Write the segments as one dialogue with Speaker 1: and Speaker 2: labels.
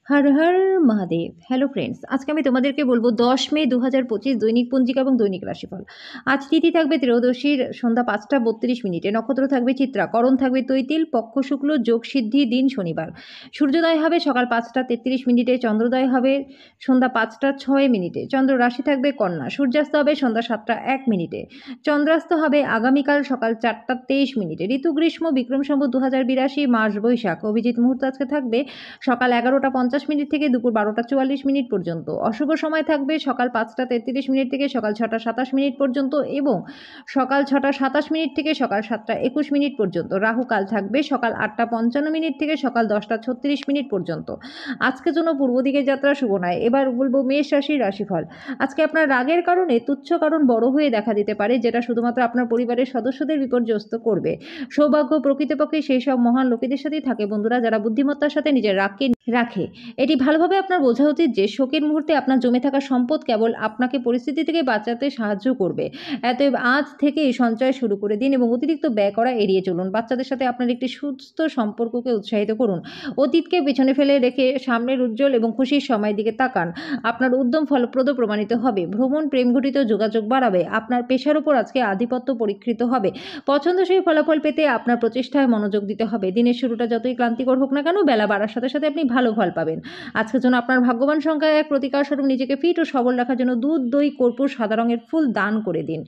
Speaker 1: Har Har Mahadev. Hello friends, আজকে আমি তোমাদেরকে বলবো 10 মে 2025 দৈনিক পঞ্জিকা এবং দৈনিক রাশিফল। আজ তিথি থাকবে ত্রয়োদশীর সন্ধ্যা 5টা 32 মিনিটে, নক্ষত্র থাকবে চিত্রা, করণ থাকবে তৈতিল, পক্ষ শুক্ল, যোগ সিদ্ধি, দিন শনিবার। সূর্যোদয় হবে সকাল 5টা 33 মিনিটে, চন্দ্রোদয় হবে সন্ধ্যা 5টা 6 মিনিটে, চন্দ্র রাশি থাকবে কন্যা, সূর্যাস্ত হবে সন্ধ্যা 7টা 1 মিনিটে, চন্দ্রাস্ত হবে আগামীকাল সকাল 4টা 23 মিনিটে। ঋতু গ্রীষ্ম, বিক্রম সম্বত 2082, মাস বৈশাখ। অভিজিৎ মুহূর্ত আজকে থাকবে সকাল 11টা 50 মিনিট থেকে দুপুর 12টা 44 মিনিট পর্যন্ত। অশুভ সময় থাকবে সকাল 5টা 33 মিনিট থেকে সকাল 6টা 27 মিনিট পর্যন্ত এবং সকাল 6টা 27 মিনিট থেকে সকাল 7টা 21 মিনিট পর্যন্ত। রাহু কাল থাকবে সকাল 8টা 55 মিনিট থেকে সকাল 10টা 36 মিনিট পর্যন্ত। আজকের জন্য পূর্ব দিকে যাত্রা শুভ নয়। এবার বলবো মেষ রাশির রাশিফল। আজকে আপনার রাগের কারণে তুচ্ছ কারণ বড় হয়ে দেখা দিতে পারে, যেটা শুধুমাত্র আপনার পরিবারের সদস্যদের বিপর্যস্ত করবে। সৌভাগ্য প্রকৃতপক্ষে সেই সব মহান লোকেদের সাথেই থাকে বন্ধুরা, যারা বুদ্ধিমত্তার সাথে নিজের রাগকে রাখে। এটি ভালোভাবে আপনার বোঝা উচিত যে শোকের মুহূর্তে আপনার জমে থাকা সম্পদ কেবল আপনাকে পরিস্থিতি থেকে বাঁচাতে সাহায্য করবে। অতএব আজ থেকেই সঞ্চয় শুরু করে দিন এবং অতিরিক্ত ব্যয় করা এড়িয়ে চলুন। বাচ্চাদের সাথে আপনার একটি সুস্থ সম্পর্ককে উৎসাহিত করুন। অতীতকে পেছনে ফেলে রেখে সামনের উজ্জ্বল এবং খুশির সময়ের দিকে তাকান। আপনার উদ্যম ফলপ্রদ প্রমাণিত হবে। ভ্রমণ প্রেমঘটিত যোগাযোগ বাড়াবে। আপনার পেশার উপর আজকে আধিপত্য পরীক্ষিত হবে। পছন্দসই ফলাফল পেতে আপনার প্রচেষ্টায় মনোযোগ দিতে হবে। দিনের শুরুটা যতই ক্লান্তিকর হোক না কেন, বেলা বাড়ার সাথে সাথে আপনি ভালো ফল পাবেন। আজকের জন্য আপনার ভাগ্যবান সংখ্যা 1। প্রতিকার স্বরূপ নিজেকে ফিট ও সবল রাখার জন্য দুধ, দই, কর্পূর, সাদা রঙের ফুল দান করে দিন।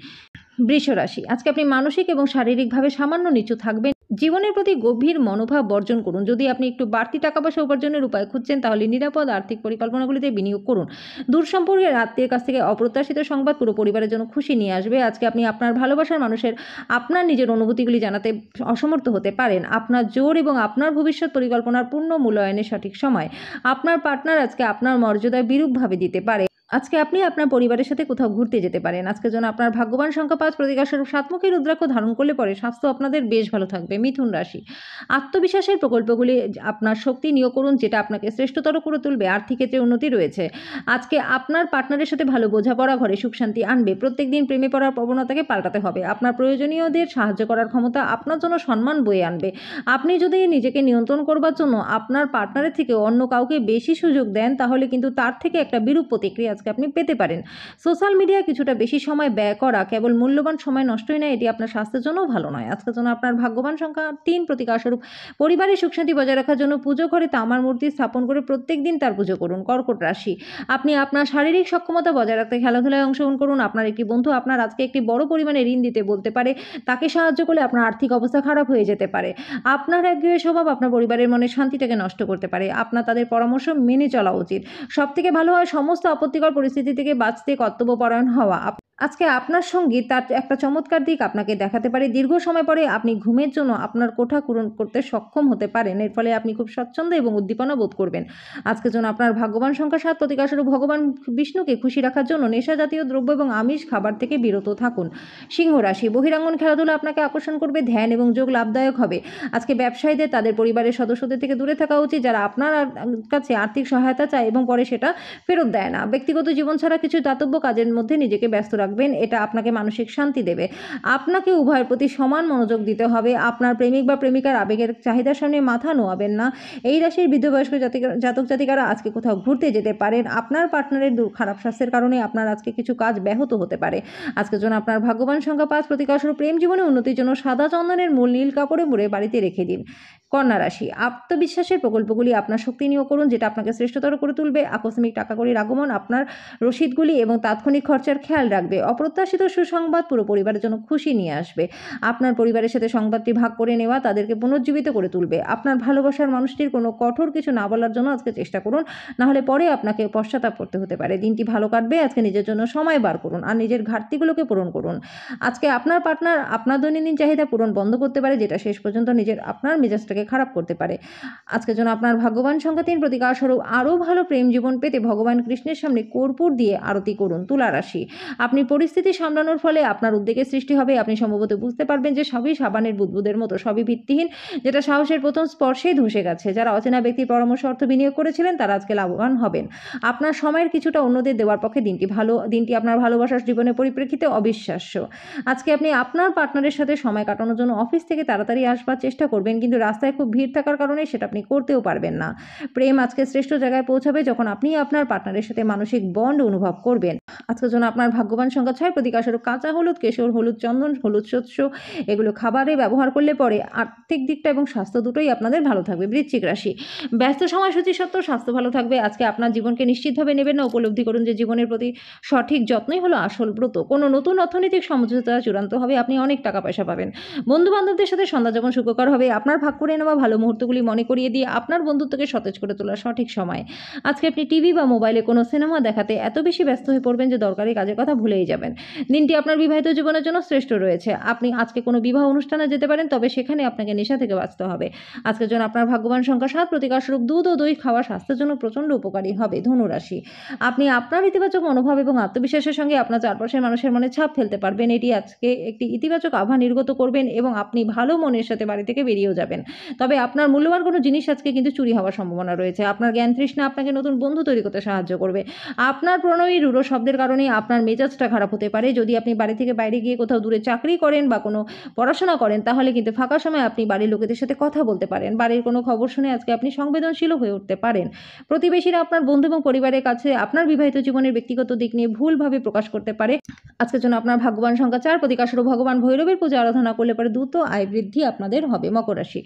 Speaker 1: বৃষ রাশি। আজকে আপনি মানসিক এবং শারীরিকভাবে সামান্য নিচু থাকবেন। জীবনের প্রতি গভীর মনোভাব বর্জন করুন। যদি আপনি একটু বাড়তি টাকা পয়সা উপার্জনের উপায় খুঁজছেন, তাহলে নিরাপদ আর্থিক পরিকল্পনাগুলিতে বিনিয়োগ করুন। দূর সম্পর্কের আত্মীয়ের কাছ থেকে অপ্রত্যাশিত সংবাদ পুরো পরিবারের জন্য খুশি নিয়ে আসবে। আজকে আপনি আপনার ভালোবাসার মানুষের আপনার নিজের অনুভূতিগুলি জানাতে অসমর্থ হতে পারেন। আপনার জোর এবং আপনার ভবিষ্যৎ পরিকল্পনার পূর্ণ মূল্যায়নের সঠিক সময়। আপনার পার্টনার আজকে আপনার মর্যাদায় বিরূপভাবে দিতে পারে। আজকে আপনি আপনার পরিবারের সাথে কোথাও ঘুরতে যেতে পারেন। আজকের জন্য আপনার ভাগ্যবান সংখ্যা 5। প্রতিকার স্বরূপ সাতমুখী রুদ্রাক্ষ ধারণ করলে পরে স্বাস্থ্য আপনাদের বেশ ভালো থাকবে। মিথুন রাশি। আত্মবিশ্বাসের প্রকল্পগুলি আপনার শক্তি নিয়োগ করুন, যেটা আপনাকে শ্রেষ্ঠতর করে তুলবে। আর্থিক ক্ষেত্রে উন্নতি রয়েছে। আজকে আপনার পার্টনারের সাথে ভালো বোঝাপড়া ঘরে সুখ শান্তি আনবে। প্রত্যেকদিন প্রেমে পড়ার প্রবণতাকে পাল্টাতে হবে। আপনার প্রয়োজনীয়দের সাহায্য করার ক্ষমতা আপনার জন্য সম্মান বয়ে আনবে। আপনি যদি নিজেকে নিয়ন্ত্রণ করবার জন্য আপনার পার্টনারের থেকে অন্য কাউকে বেশি সুযোগ দেন, তাহলে কিন্তু তার থেকে একটা বিরূপ প্রতিক্রিয়া আজকে আপনি পেতে পারেন। সোশ্যাল মিডিয়ায় কিছুটা বেশি সময় ব্যয় করা কেবল মূল্যবান সময় নষ্টই নয়, এটি আপনার স্বাস্থ্যের জন্যও ভালো নয়। আজকের জন্য আপনার ভাগ্যবান সংখ্যা 3। প্রতিকার স্বরূপ পরিবারের সুখ শান্তি বজায় রাখার জন্য পুজো ঘরে তামার মূর্তি স্থাপন করে প্রত্যেক দিন তার পুজো করুন। কর্কট রাশি। আপনি আপনার শারীরিক সক্ষমতা বজায় রাখতে খেলাধুলায় অংশগ্রহণ করুন। আপনার একটি বন্ধু আপনার আজকে একটি বড় পরিমাণে ঋণ দিতে বলতে পারে। তাকে সাহায্য করলে আপনার আর্থিক অবস্থা খারাপ হয়ে যেতে পারে। আপনার একগুঁয়ে স্বভাব আপনার পরিবারের মনে শান্তিটাকে নষ্ট করতে পারে। আপনার তাদের পরামর্শ মেনে চলা উচিত। সবথেকে ভালো হয় সমস্ত আপত্তিকর পরিস্থিতি থেকে বাঁচতে কর্তব্যপরায়ণ হওয়া। আজকে আপনার সঙ্গী তার একটা চমৎকার দিক আপনাকে দেখাতে পারে। দীর্ঘ সময় পরে আপনি ঘুমের জন্য আপনার কোঠা পূরণ করতে সক্ষম হতে পারেন। এর ফলে আপনি খুব স্বচ্ছন্দ এবং উদ্দীপনা বোধ করবেন। আজকের জন্য আপনার ভাগ্যবান সংখ্যা 7। প্রতিকার স্বরূপ ভগবান বিষ্ণুকে খুশি রাখার জন্য নেশা জাতীয় দ্রব্য এবং আমিষ খাবার থেকে বিরত থাকুন। সিংহ রাশি। বহিরাঙ্গন খেলাধুলা আপনাকে আকর্ষণ করবে। ধ্যান এবং যোগ লাভদায়ক হবে। আজকে ব্যবসায়ীদের তাদের পরিবারের সদস্যদের থেকে দূরে থাকা উচিত, যারা আপনার কাছে আর্থিক সহায়তা চায় এবং পরে সেটা ফেরত দেয় না। ব্যক্তিগত জীবন ছাড়া কিছু দাতব্য কাজের মধ্যে নিজেকে ব্যস্ত রাখবেন। এটা আপনাকে মানসিক শান্তি দেবে। আপনাকে উভয়ের প্রতি সমান মনোযোগ দিতে হবে। আপনার প্রেমিক বা প্রেমিকার আবেগের চাহিদার সামনে মাথা নোয়াবেন না। এই রাশির বৃদ্ধবয়স্ক জাতক জাতিকারা আজকে কোথাও ঘুরতে যেতে পারেন। আপনার পার্টনারের খারাপ স্বাস্থ্যের কারণে আপনার আজকে কিছু কাজ ব্যাহত হতে পারে। আজকের জন্য আপনার ভাগ্যবান সংখ্যা 5। প্রতিকার স্বরূপ প্রেম জীবনে উন্নতির জন্য সাদা চন্দনের মূল নীল কাপড়ে মুড়ে বাড়িতে রেখে দিন। কন্যা রাশি। আত্মবিশ্বাসের প্রকল্পগুলি আপনার শক্তি নিয়োগ করুন, যেটা আপনাকে শ্রেষ্ঠতর করে তুলবে। আকস্মিক টাকা কড়ির আগমন আপনার রসিদগুলি এবং তাৎক্ষণিক খরচার খেয়াল রাখবে। অপ্রত্যাশিত সুসংবাদ পুরো পরিবারের জন্য খুশি নিয়ে আসবে। আপনার পরিবারের সাথে সংবাদটি ভাগ করে নেওয়া তাদেরকে পুনর্জীবিত করে তুলবে। আপনার ভালোবাসার মানুষটির কোনো কঠোর কিছু না বলার জন্য আজকে চেষ্টা করুন, নাহলে পরে আপনাকে পশ্চাতাপ করতে হতে পারে। দিনটি ভালো কাটবে। আজকে নিজের জন্য সময় বার করুন আর নিজের ঘাটতিগুলোকে পূরণ করুন। আজকে আপনার পার্টনার আপনার দৈনন্দিন চাহিদা পূরণ বন্ধ করতে পারে, যেটা শেষ পর্যন্ত আপনার মেজাজটাকে খারাপ করতে পারে। আজকের জন্য আপনার ভাগ্যবান সংখ্যা 3। প্রতিকার স্বরূপ আরও ভালো প্রেম জীবন পেতে ভগবান কৃষ্ণের সামনে কর্পূর দিয়ে আরতি করুন। তুলা রাশি। আপনি পরিস্থিতি সামলানোর ফলে আপনার উদ্বেগের সৃষ্টি হবে। আপনি সম্ভবত বুঝতে পারবেন যে সবই সাবানের বুদবুদের মতো, সবই ভিত্তিহীন, যেটা সাহসের প্রথম স্পর্শেই ধসে গেছে। যারা অচেনা ব্যক্তির পরামর্শ অর্থ বিনিয়োগ করেছিলেন, তারা আজকে লাভবান হবেন। আপনার সময়ের কিছুটা অন্যদের দেওয়ার পক্ষে দিনটি আপনার ভালোবাসার জীবনের পরিপ্রেক্ষিতে অবিশ্বাস্য। আজকে আপনি আপনার পার্টনারের সাথে সময় কাটানোর জন্য অফিস থেকে তাড়াতাড়ি আসবার চেষ্টা করবেন, কিন্তু রাস্তায় রাস্তায় খুব ভিড় থাকার কারণে সেটা আপনি করতেও পারবেন না। প্রেম আজকে শ্রেষ্ঠ জায়গায় পৌঁছাবে যখন আপনি আপনার পার্টনারের সাথে মানসিক বন্ড অনুভব করবেন। আজকের জন্য আপনার ভাগ্যবান সংখ্যা 6, প্রতিকারস্বরূপ কাঁচা হলুদ, কেশর, হলুদ চন্দন, হলুদ শস্য এগুলো খাবারে ব্যবহার করলে পরে আর্থিক দিকটা এবং স্বাস্থ্য দুটোই আপনাদের ভালো থাকবে। বৃশ্চিক রাশি, ব্যস্ত সময়সূচি সত্ত্বেও স্বাস্থ্য ভালো থাকবে। আজকে আপনার জীবনকে নিশ্চিতভাবে নেবেন না, উপলব্ধি করুন যে জীবনের প্রতি সঠিক যত্নই হলো আসল ব্রত। কোনো নতুন অর্থনৈতিক সমঝোতা চূড়ান্ত হবে, আপনি অনেক টাকা পয়সা পাবেন। বন্ধু বান্ধবদের সাথে সন্ধ্যা যখন সুখকর হবে, আপনার ভাগ করে নেওয়া ভালো মুহূর্তগুলি মনে করিয়ে দিয়ে আপনার বন্ধুত্বকে সতেজ করে তোলার সঠিক সময়। আজকে আপনি টিভি বা মোবাইলে কোনো সিনেমা দেখাতে এত বেশি ব্যস্ত হয়ে পড়বেন যে দরকারি কাজের কথা ভুলেই যাবেন। দিনটি আপনার বিবাহিত জীবনের জন্য শ্রেষ্ঠ রয়েছে। আপনি আজকে কোনো বিবাহ অনুষ্ঠানে যেতে পারেন, তবে সেখানে আপনাকে নেশা থেকে বাঁচতে হবে। আজকের জন্য আপনার ভাগ্যবান সংখ্যা 7, প্রতিকারস্বরূপ দুধ ও দই খাওয়া স্বাস্থ্যের জন্য প্রচণ্ড উপকারী হবে। ধনুরাশি, আপনি আপনার ইতিবাচক মনোভাব এবং আত্মবিশ্বাসের সঙ্গে আপনার চারপাশের মানুষের মনে ছাপ ফেলতে পারবেন। এটি আজকে একটি ইতিবাচক আভা নির্গত করবেন এবং আপনি ভালো মনের সাথে বাড়ি থেকে বেরিয়েও যাবেন। তবে আপনার মূল্যবান কোনো জিনিস আজকে কিন্তু চুরি হওয়ার সম্ভাবনা রয়েছে। আপনার জ্ঞান তৃষ্ণা আপনাকে নতুন বন্ধু তৈরি করতে সাহায্য করবে। আপনার প্রণয়ী রূঢ় শব্দের কারণে আপনার মেজাজটা খারাপ হতে পারে। যদি আপনি বাড়ি থেকে বাইরে গিয়ে কোথাও দূরে চাকরি করেন বা কোনো পড়াশোনা করেন, তাহলে কিন্তু ফাঁকা সময় আপনি বাড়ির লোকেদের সাথে কথা বলতে পারেন। বাড়ির কোনো খবর শুনে আজকে আপনি সংবেদনশীল হয়ে উঠতে পারেন। প্রতিবেশীরা আপনার বন্ধু এবং পরিবারের কাছে আপনার বিবাহিত জীবনের ব্যক্তিগত দিক নিয়ে ভুলভাবে প্রকাশ করতে পারে। আজকের জন্য আপনার ভাগ্যবান সংখ্যা 4, প্রতিকারস্বরূপ ভগবান ভৈরবের পূজা আরাধনা করলে পরে দ্রুত আয় বৃদ্ধি আপনাদের হবে। মকর রাশি,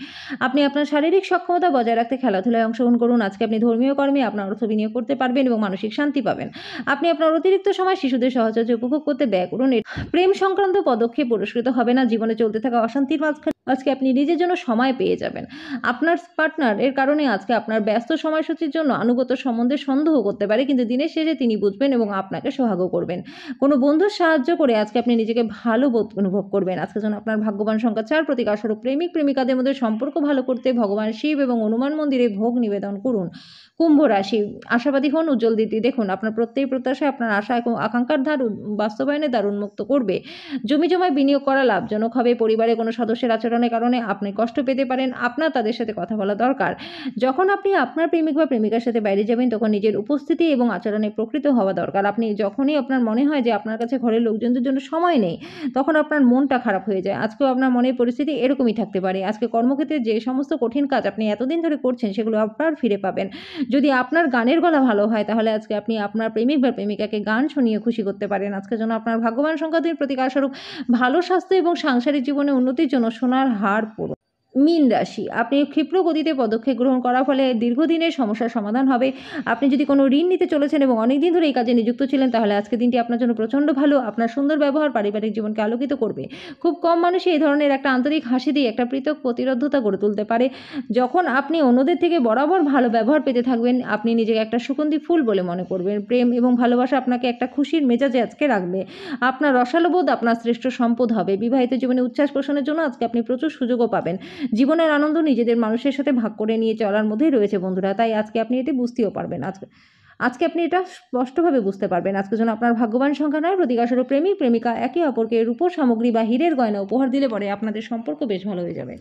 Speaker 1: আপনি আপনার শারীরিক সক্ষমতা বজায় রাখতে খেলাধুলায় অংশগ্রহণ করুন। আজকে আপনি ধর্মীয় কর্মে আপনার অর্থ বিনিয়োগ করতে পারবেন এবং মানসিক শান্তি পাবেন। আপনি আপনার অতিরিক্ত সময় শিশুদের সাহায্য উপভোগ করতে ব্যয় করুন। প্রেম সংক্রান্ত পদক্ষেপ পুরস্কৃত হবে না। জীবনে চলতে থাকা অশান্তির মাঝখানে আজকে আপনি নিজের জন্য সময় পেয়ে যাবেন। আপনার পার্টনার এর কারণে আজকে আপনার ব্যস্ত সময়সূচির জন্য আনুগত সম্বন্ধে সন্দেহ করতে পারে, কিন্তু দিনের শেষে তিনি বুঝবেন এবং আপনাকে সোহাগও করবেন। কোনো বন্ধুর সাহায্য করে আজকে আপনি নিজেকে ভালো বোধ অনুভব করবেন। আজকের জন্য আপনার ভাগ্যবান সংখ্যা 4, প্রতিকারস্বরূপ প্রেমিক প্রেমিকাদের মধ্যে সম্পর্ক ভালো করতে ভগবান শিব এবং হনুমান মন্দিরে ভোগ নিবেদন করুন। কুম্ভ রাশি, আশাবাদী হন, উজ্জ্বল দিতি দেখুন। আপনার প্রত্যেক প্রত্যাশায় আপনার আশা এবং আকাঙ্ক্ষার ধার বাস্তবায়নের দ্বার উন্মুক্ত করবে। জমি জমায় বিনিয়োগ করা লাভজনক হবে। পরিবারে কোনো সদস্যের আচরণের কারণে আপনি কষ্ট পেতে পারেন। আপনার তাদের সাথে কথা বলা দরকার। যখন আপনি আপনার প্রেমিক বা প্রেমিকার সাথে বাইরে যাবেন, তখন নিজের উপস্থিতি এবং আচরণে প্রকৃত হওয়া দরকার। আপনি যখনই আপনার মনে হয় যে আপনার কাছে ঘরের লোকজনদের জন্য সময় নেই, তখন আপনার মনটা খারাপ হয়ে যায়। আজকেও আপনার মনের পরিস্থিতি এরকমই থাকতে পারে। আজকে কর্মক্ষেত্রে যে সমস্ত কঠিন কাজ আপনি এতদিন ধরে করছেন, সেগুলো আপনার ফিরে পাবেন। যদি আপনার গানের গলা ভালো হয়, তাহলে আজকে আপনি আপনার প্রেমিক বা প্রেমিকাকে গান শুনিয়ে খুশি করতে পারেন। আজকের জন্য আপনার ভাগ্যবান সংখ্যা 2, প্রতিকারস্বরূপ ভালো স্বাস্থ্য এবং সাংসারিক জীবনে উন্নতির জন্য সোনার হার পরুন। মীন রাশি, আপনি ক্ষিপ্র গতিতে পদক্ষেপ গ্রহণ করার ফলে দীর্ঘদিনের সমস্যার সমাধান হবে। আপনি যদি কোনো ঋণ নিতে চলেছেন এবং অনেকদিন ধরে এই কাজে নিযুক্ত ছিলেন, তাহলে আজকের দিনটি আপনার জন্য প্রচণ্ড ভালো। আপনার সুন্দর ব্যবহার পারিবারিক জীবনকে আলোকিত করবে। খুব কম মানুষই এই ধরনের একটা আন্তরিক হাসি দিয়ে একটা পৃথক প্রতিরোধতা গড়ে তুলতে পারে। যখন আপনি অন্যদের থেকে বরাবর ভালো ব্যবহার পেতে থাকবেন, আপনি নিজেকে একটা সুগন্ধি ফুল বলে মনে করবেন। প্রেম এবং ভালোবাসা আপনাকে একটা খুশির মেজাজে আজকে রাখবে। আপনার রসালোবোধ আপনার শ্রেষ্ঠ সম্পদ হবে। বিবাহিত জীবনে উচ্ছ্বাস পোষণের জন্য আজকে আপনি প্রচুর সুযোগও পাবেন। জীবনের আনন্দ নিজেদের মানুষের সাথে ভাগ করে নিয়ে চলার মধ্যেই রয়েছে বন্ধুরা, তাই আজকে আপনি এটি বুঝতেও পারবেন। আজকে আপনি এটা স্পষ্টভাবে বুঝতে পারবেন। আজকের জন্য আপনার ভাগ্যবান সংখ্যা 9, প্রতিকারস্বরূপ প্রেমিক প্রেমিকা একে অপরকে রূপোর সামগ্রী বা হীরের গয়না উপহার দিলে পরে আপনাদের সম্পর্ক বেশ ভালো হয়ে যাবে।